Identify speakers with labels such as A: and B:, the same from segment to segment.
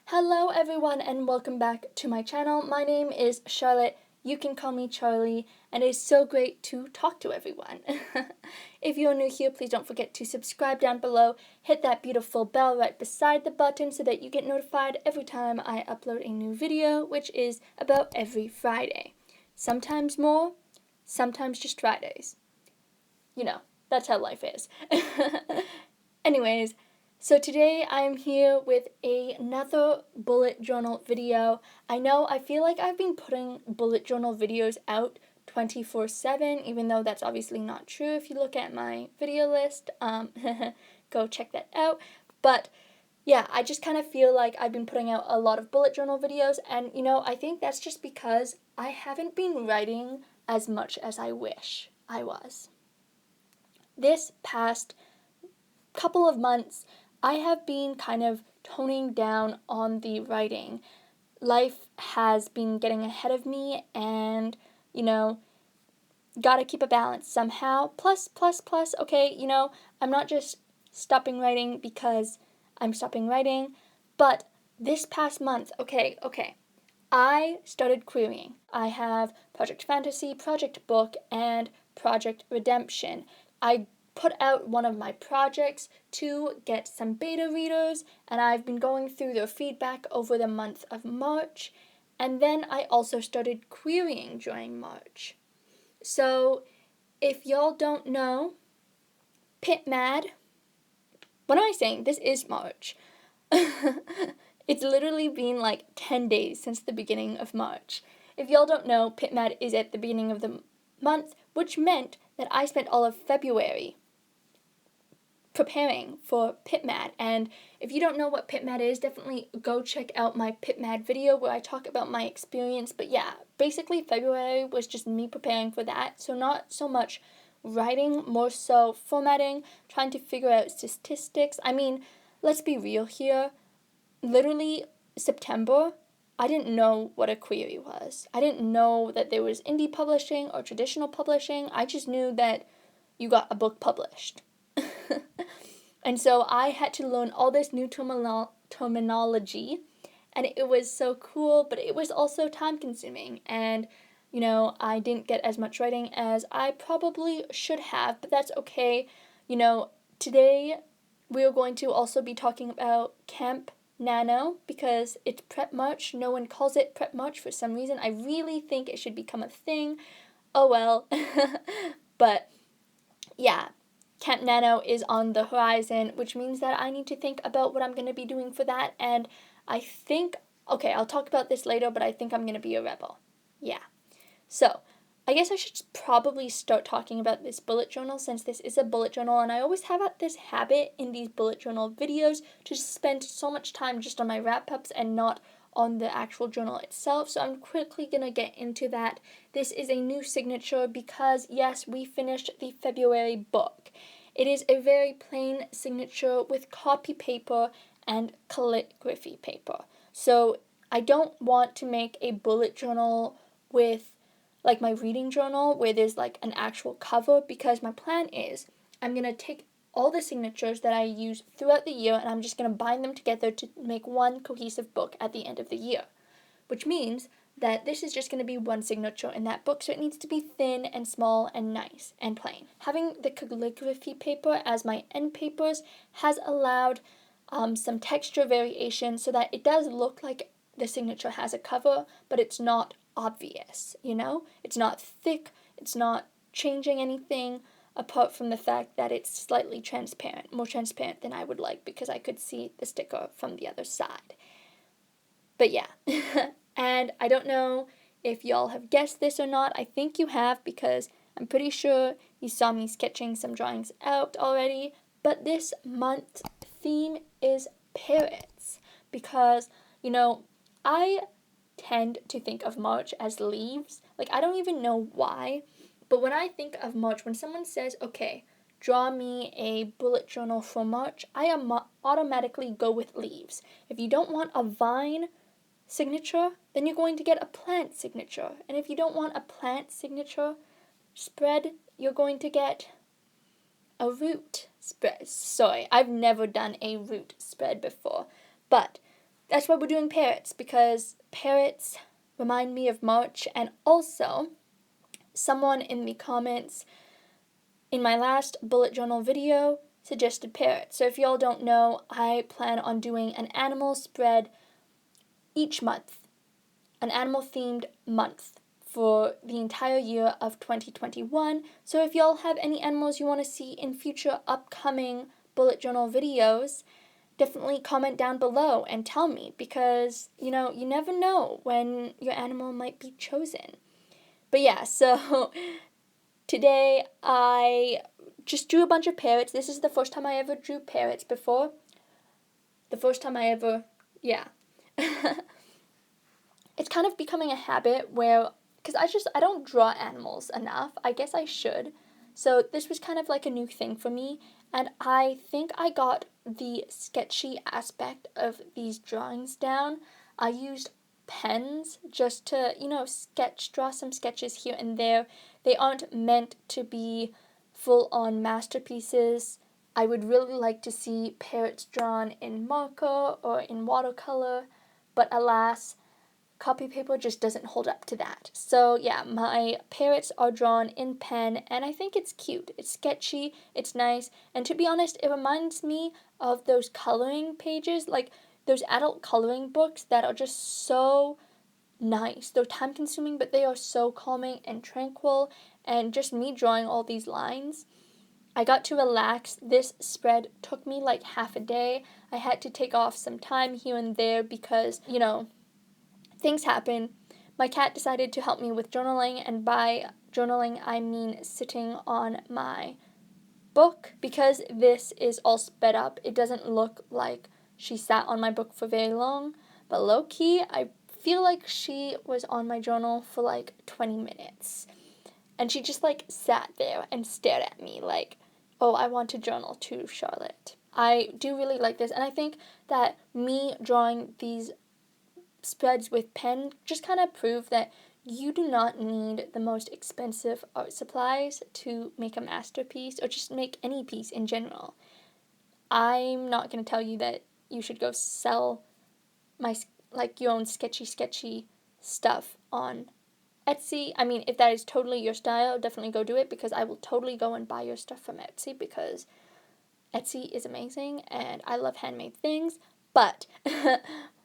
A: Hello everyone and welcome back to my channel. My name is Charlotte. You can call me Charlie, and it is so great to talk to everyone. If you're new here, please don't forget to subscribe down below. Hit that beautiful bell right beside the button so that you get notified every time I upload a new video, which is about every Friday. Sometimes more, sometimes just Fridays. You know, that's how life is. Anyways, so today I'm here with another bullet journal video. I feel like I've been putting bullet journal videos out 24/7, even though that's obviously not true if you look at my video list. Go check that out. But yeah, I just kind of feel like I've been putting out a lot of bullet journal videos, and I think that's just because I haven't been writing as much as I wish I was. This past couple of months, I have been kind of toning down on the writing. Life has been getting ahead of me, and, gotta keep a balance somehow. Plus, okay, I'm not just stopping writing because I'm stopping writing, but this past month, okay, I started querying. I have Project Fantasy, Project Book, and Project Redemption. I put out one of my projects to get some beta readers, and I've been going through their feedback over the month of March, and then I also started querying during March. So, if y'all don't know, PitMad, what am I saying? This is March. It's literally been like 10 days since the beginning of March. If y'all don't know, PitMad is at the beginning of the month, which meant that I spent all of February preparing for PitMad. And if you don't know what PitMad is, definitely go check out my PitMad video where I talk about my experience. But yeah, basically February was just me preparing for that. So not so much writing, more so formatting, trying to figure out statistics. I mean, let's be real here. Literally September, I didn't know what a query was. I didn't know that there was indie publishing or traditional publishing. I just knew that you got a book published. And so I had to learn all this new terminology, and it was so cool, but it was also time consuming, and I didn't get as much writing as I probably should have, but that's okay. Today we are going to also be talking about Camp Nano because it's Prep March. No one calls it Prep March for some reason. I really think it should become a thing. Oh well. But yeah, Camp Nano is on the horizon, which means that I need to think about what I'm going to be doing for that, and I think, okay, I'll talk about this later, but I think I'm going to be a rebel. Yeah. So, I guess I should probably start talking about this bullet journal since this is a bullet journal, and I always have this habit in these bullet journal videos to spend so much time just on my wrap-ups and not on the actual journal itself, so I'm quickly going to get into that. This is a new signature because, yes, we finished the February book. It is a very plain signature with copy paper and calligraphy paper. So I don't want to make a bullet journal with like my reading journal where there's like an actual cover, because my plan is I'm going to take all the signatures that I use throughout the year and I'm just going to bind them together to make one cohesive book at the end of the year, which means that this is just going to be one signature in that book, so it needs to be thin and small and nice and plain. Having the calligraphy paper as my end papers has allowed some texture variation so that it does look like the signature has a cover, but it's not obvious, It's not thick, it's not changing anything, apart from the fact that it's slightly transparent, more transparent than I would like because I could see the sticker from the other side. But yeah, and I don't know if y'all have guessed this or not. I think you have because I'm pretty sure you saw me sketching some drawings out already. But this month's theme is parrots because, I tend to think of March as leaves. Like, I don't even know why, but when I think of March, when someone says, okay, draw me a bullet journal for March, I automatically go with leaves. If you don't want a vine signature, then you're going to get a plant signature. And if you don't want a plant signature spread, you're going to get a root spread. Sorry, I've never done a root spread before, but that's why we're doing parrots, because parrots remind me of March, and also someone in the comments in my last bullet journal video suggested parrots. So if y'all don't know, I plan on doing an animal spread each month, an animal themed month for the entire year of 2021. So if y'all have any animals you want to see in future upcoming bullet journal videos, definitely comment down below and tell me, because, you never know when your animal might be chosen. But yeah, so today I just drew a bunch of parrots. This is the first time I ever drew parrots before. Yeah. It's kind of becoming a habit where, because I don't draw animals enough. I guess I should. So this was kind of like a new thing for me, and I think I got the sketchy aspect of these drawings down. I used pens just to, draw some sketches here and there. They aren't meant to be full-on masterpieces. I would really like to see parrots drawn in marker or in watercolor, but alas, copy paper just doesn't hold up to that. So yeah, my parrots are drawn in pen, and I think it's cute. It's sketchy, it's nice, and to be honest, it reminds me of those coloring pages, like those adult coloring books that are just so nice. They're time consuming, but they are so calming and tranquil, and just me drawing all these lines, I got to relax. This spread took me like half a day. I had to take off some time here and there because, things happen. My cat decided to help me with journaling, and by journaling I mean sitting on my book. Because this is all sped up, it doesn't look like she sat on my book for very long, but low-key, I feel like she was on my journal for like 20 minutes. And she just like sat there and stared at me like, oh, I want to journal too, Charlotte. I do really like this, and I think that me drawing these spreads with pen just kind of prove that you do not need the most expensive art supplies to make a masterpiece or just make any piece in general. I'm not going to tell you that you should go sell your own sketchy stuff on Etsy. I mean, if that is totally your style, definitely go do it, because I will totally go and buy your stuff from Etsy, because Etsy is amazing and I love handmade things. But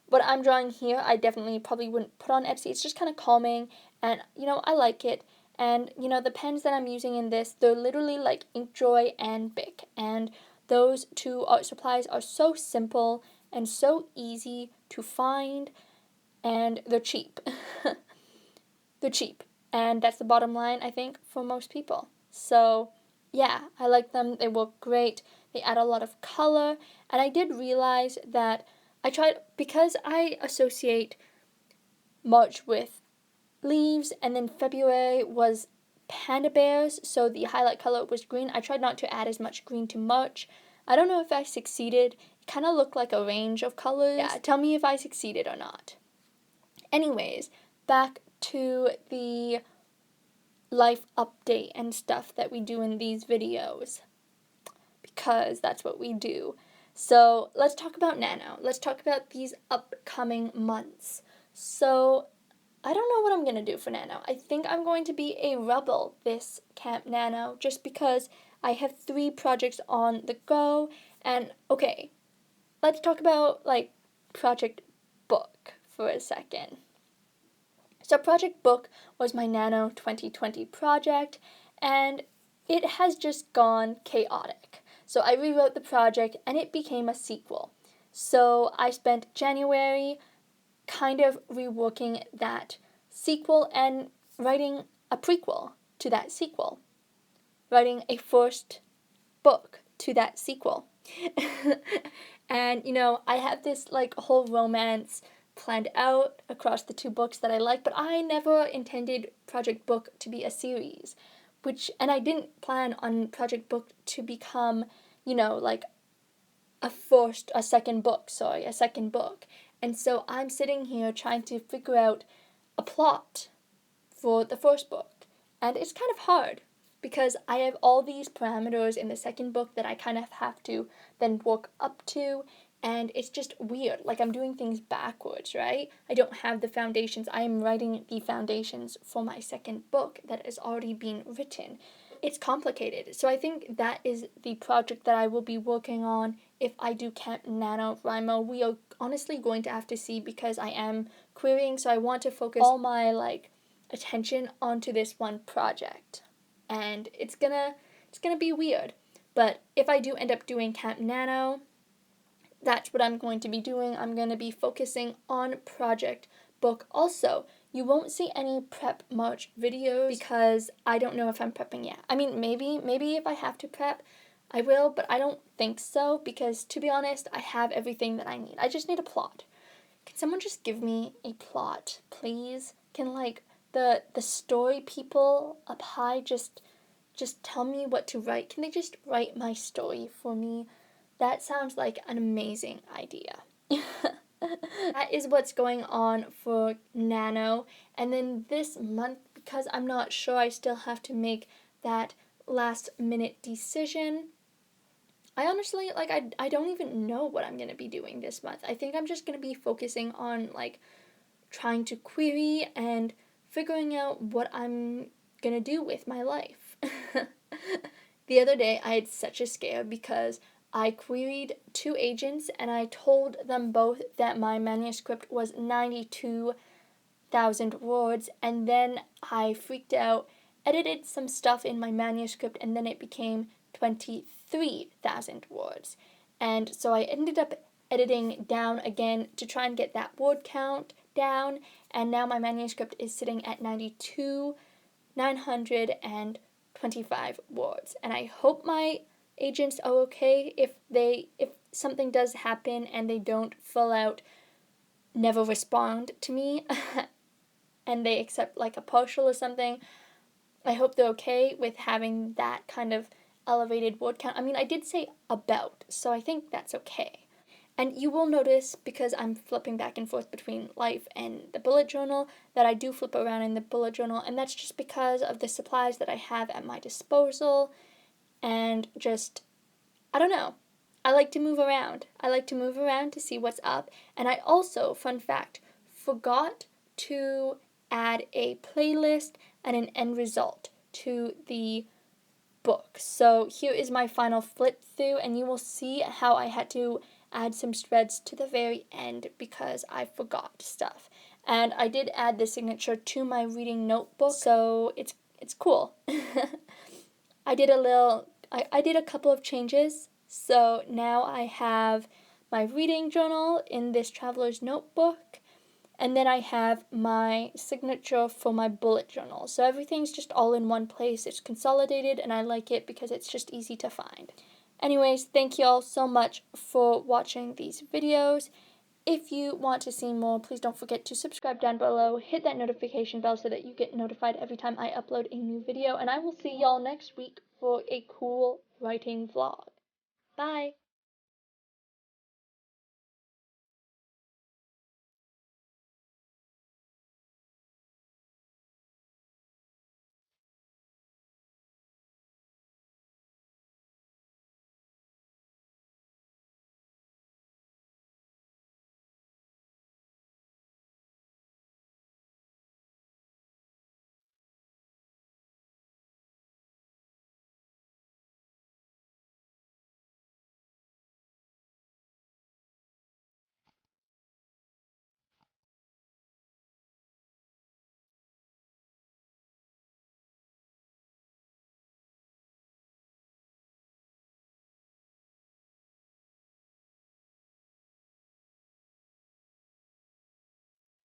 A: what I'm drawing here, I definitely probably wouldn't put on Etsy. It's just kind of calming, and, I like it. And, the pens that I'm using in this, they're literally like Inkjoy and Bic. And those two art supplies are so simple and so easy to find, and they're cheap. They're cheap. And that's the bottom line, I think, for most people. So, yeah, I like them. They work great. They add a lot of color. And I did realize that because I associate March with leaves, and then February was panda bears, so the highlight color was green. I tried not to add as much green to March. I don't know if I succeeded. It kind of looked like a range of colors. Yeah, tell me if I succeeded or not. Anyways, back to the life update and stuff that we do in these videos, because that's what we do. So let's talk about Nano. Let's talk about these upcoming months. So I don't know what I'm going to do for Nano. I think I'm going to be a rebel this Camp Nano, just because I have 3 projects on the go. And okay, let's talk about Project Book for a second. So Project Book was my Nano 2020 project, and it has just gone chaotic. So I rewrote the project, and it became a sequel. So I spent January kind of reworking that sequel and writing a prequel to that sequel. Writing a first book to that sequel. And, I have this whole romance planned out across the 2 books that I like, but I never intended Project Book to be a series, and I didn't plan on Project Book to become, a second book. And so I'm sitting here trying to figure out a plot for the first book, and it's kind of hard, because I have all these parameters in the second book that I kind of have to then work up to, and it's just weird. Like, I'm doing things backwards, right? I don't have the foundations. I am writing the foundations for my second book that has already been written. It's complicated. So I think that is the project that I will be working on if I do Camp NaNoWriMo. We are honestly going to have to see, because I am querying, so I want to focus all my attention onto this one project. And it's gonna be weird. But if I do end up doing Camp Nano, that's what I'm going to be doing. I'm going to be focusing on project book. Also, you won't see any prep March videos because I don't know if I'm prepping yet. I mean, maybe if I have to prep, I will, but I don't think so, because to be honest, I have everything that I need. I just need a plot. Can someone just give me a plot, please? Can the story people up high just tell me what to write? Can they just write my story for me? That sounds like an amazing idea. That is what's going on for Nano. And then this month, because I'm not sure, I still have to make that last minute decision. I honestly, I don't even know what I'm going to be doing this month. I think I'm just going to be focusing on, trying to query and figuring out what I'm going to do with my life. The other day, I had such a scare because I queried 2 agents and I told them both that my manuscript was 92,000 words, and then I freaked out, edited some stuff in my manuscript, and then it became 23,000 words. And so I ended up editing down again to try and get that word count down, and now my manuscript is sitting at 92,925 words. And I hope my agents are okay if something does happen and they don't full out never respond to me and they accept a partial or something. I hope they're okay with having that kind of elevated word count. I mean, I did say about, so I think that's okay. And you will notice, because I'm flipping back and forth between life and the bullet journal, that I do flip around in the bullet journal, and that's just because of the supplies that I have at my disposal, and just, I don't know. I like to move around. I like to move around to see what's up. And I also, fun fact, forgot to add a playlist and an end result to the book. So here is my final flip through, and you will see how I had to add some spreads to the very end because I forgot stuff. And I did add the signature to my reading notebook, so it's cool. I did a couple of changes. So now I have my reading journal in this traveler's notebook, and then I have my signature for my bullet journal. So everything's just all in one place. It's consolidated, and I like it because it's just easy to find. Anyways, thank you all so much for watching these videos. If you want to see more, please don't forget to subscribe down below. Hit that notification bell so that you get notified every time I upload a new video. And I will see y'all next week for a cool writing vlog. Bye!